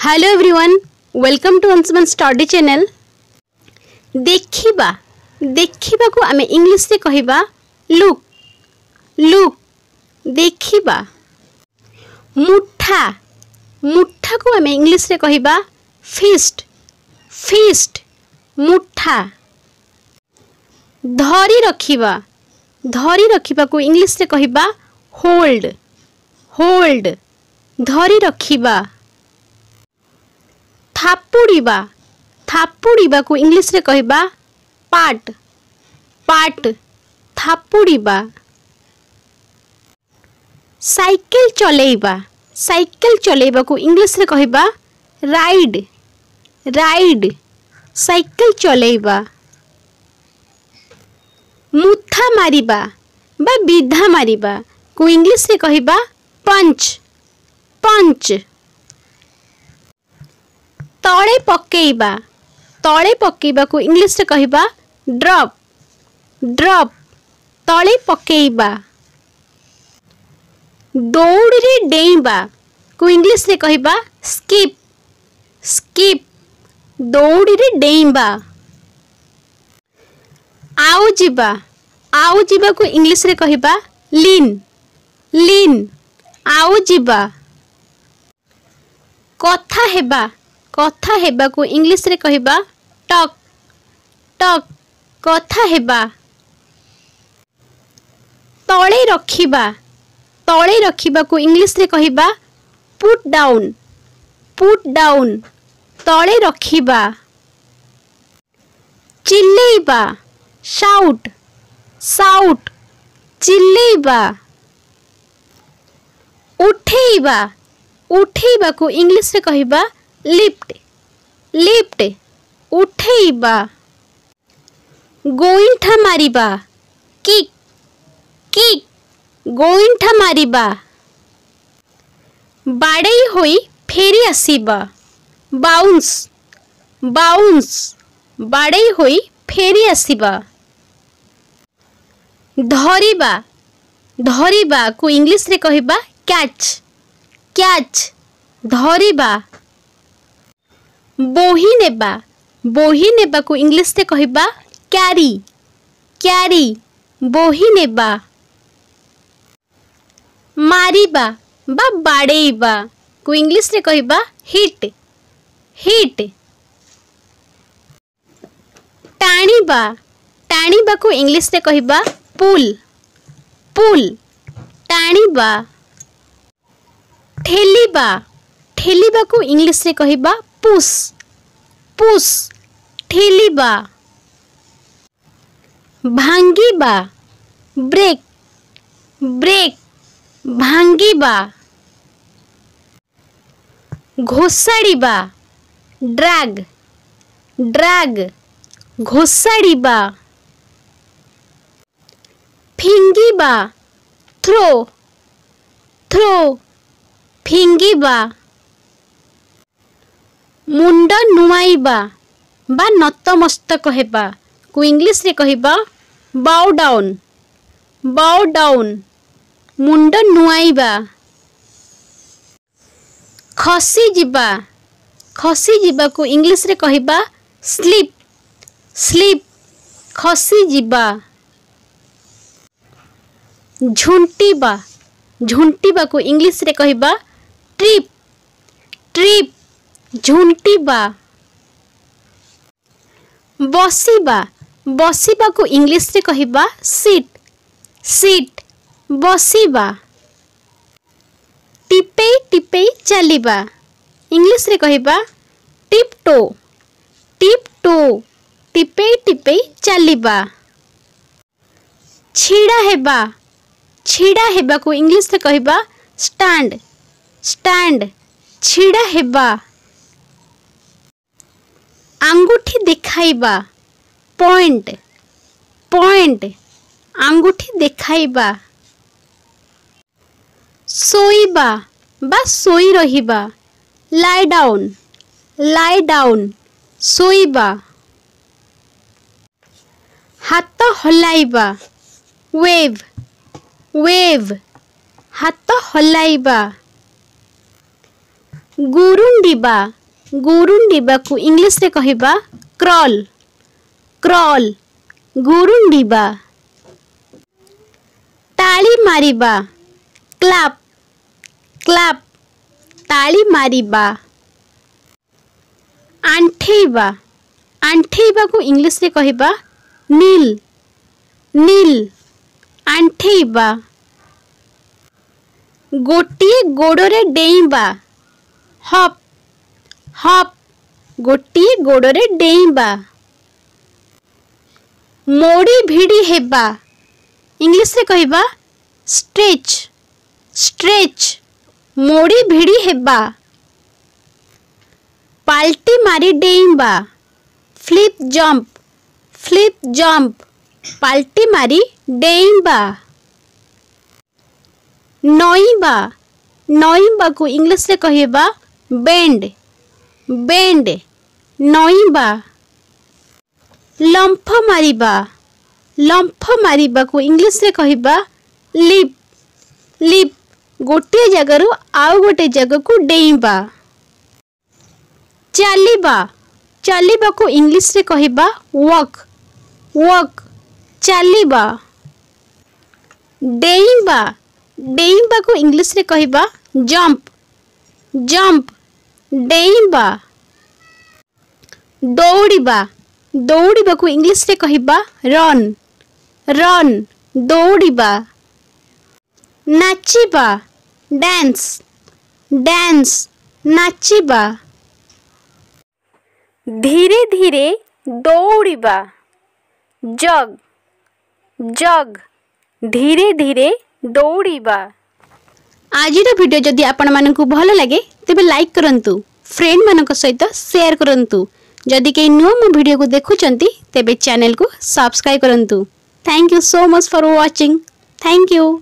Hello everyone, welcome to Anshuman study channel. देखिबा देखिबा को आमे इंग्लिश रे कहिबा लुक लुक देखिबा। मुठा मुठा को आमे इंग्लिश रे कहिबा फीस्ट फीस्ट मुठा। धरी रखिबा को इंग्लिश रे कहिबा होल्ड होल्ड धरी रखिबा। थापुड़ीबा को इंग्लिश रे कहिबा पाट पाट थापुड़ीबा। साइकिल चलेबा को इंग्लिश रे कहिबा राइड राइड साइकिल चलेबा। मुथा मारिबा बा विधा मारिबा को इंग्लिश रे कहिबा पंच पंच। तळे पकेइबा को इंग्लिश रे कहिबा ड्रॉप ड्रॉप तळे पकेइबा। दौड़ रे डेइबा को इंग्लिश रे कहिबा स्किप स्किप दौड़ रे डेइबा। आउ जीबा को इंग्लिश रे कहिबा लीन लीन आउ जीबा। कथा हेबा को इंग्लिश रे कहिबा टॉक टॉक कथा हेबा। तळे रखिबा को इंग्लिश रे कहिबा पुट डाउन तळे रखिबा। चिल्लेइबा शाउट शाउट चिल्लेइबा। उठेइबा को इंग्लिश रे कहिबा लिफ्ट लिफ्ट उठेइबा। गोइंठा मारिबा किक किक गोइंठा मारिबा। बाड़ेई होई फेरी आसीबा बाउंस बाउंस बाड़ेई होई फेरी आसीबा। धरिबा को इंग्लिश रे कहिबा कैच कैच धरिबा। बोही नेबा को इंग्लिश रे कहिबा कैरी कैरी बोही नेबा। मारिबा बा बाड़ेइबा को इंग्लिश रे कहिबा हिट हिट। टाणीबा को इंग्लिश रे कहिबा पुल पुल टाणीबा। ठेलीबा को इंग्लिश रे कहिबा पुश पुश ठेलीबा। भांगीबा ब्रेक ब्रेक भांगीबा। घोषाड़ीबा ड्रैग ड्रैग घोषाड़ीबा। फिंगीबा थ्रो थ्रो फिंगीबा। मुंड नुआइबा बा नतमस्तक हेबा को इंग्लिश रे कहिबा बाउ डाउन मुंड नुआइबा। खसीजिबा को इंग्लिश रे कहिबा स्लीप स्लीप खसीजिबा। झुंटीबा को इंग्लिश रे कहिबा ट्रिप ट्रिप झुंटीबा। बसीबा को इंग्लिश रे कहिबा सीट सीट बसीबा। टिपेई चलीबा इंग्लिश रे कहिबा टिप टो टिपेई चलीबा। छिड़ा हेबा को इंग्लिश रे कहिबा स्टैंड स्टैंड छिड़ा हेबा। आंगुठी देखाइबा पॉइंट पॉइंट आंगुठी देखाइबा। सोइबा बा सोई रहिबा लाई डाउन सोइबा। हाथ हलाइबा वेव वेव हाथ हलाइबा। गुरुंडिबा गुरुंडिबा को इंग्लिश रे कहिबा क्रॉल क्रॉल गुरुंडिबा। ताली मारिबा क्लैप क्लैप ताली मारिबा। आंठेइबा आंठेइबा को इंग्लिश रे कहिबा नील नील आंठेइबा। गोटिए गोड़रे डेइबा हप हप गोटिए गोड़रे डेइबा। मोड़ी भिड़ी हेबा इंग्लिश रे कहिबा स्ट्रेच स्ट्रेच मोड़ी भिड़ी हेबा। पाल्टी मारी डेइबा फ्लिप जंप पाल्टी मारी डेइबा। नईबा नईबा को इंग्लिश रे कहिबा बेंड बेंड नईबा। लंफ मारिबा को इंग्लिश रे कहिबा लिप लिप गोटे जगह आउ गोटे जगह को डेइबा। चलिबा चलिबा को इंग्लिश रे कहिबा वॉक वॉक चलिबा। डेइबा डेइबा को इंग्लिश रे कहिबा जंप जंप डेइबा। दौड़िबा दौड़िबा को इंग्लिश रे कहिबा रन रन दौड़िबा। नाचिबा डांस डांस नाचिबा। धीरे धीरे दौड़िबा जग जग धीरे धीरे दौड़िबा। आजिर वीडियो जदि आपण मानकु भल लगे तेबे लाइक करंतु फ्रेंड मानक सहित शेयर करंतु। जदि के न्यू मो वीडियो को देखुचंती तेबे चैनल को सब्सक्राइब करंतु। Thank you so much for watching. Thank you.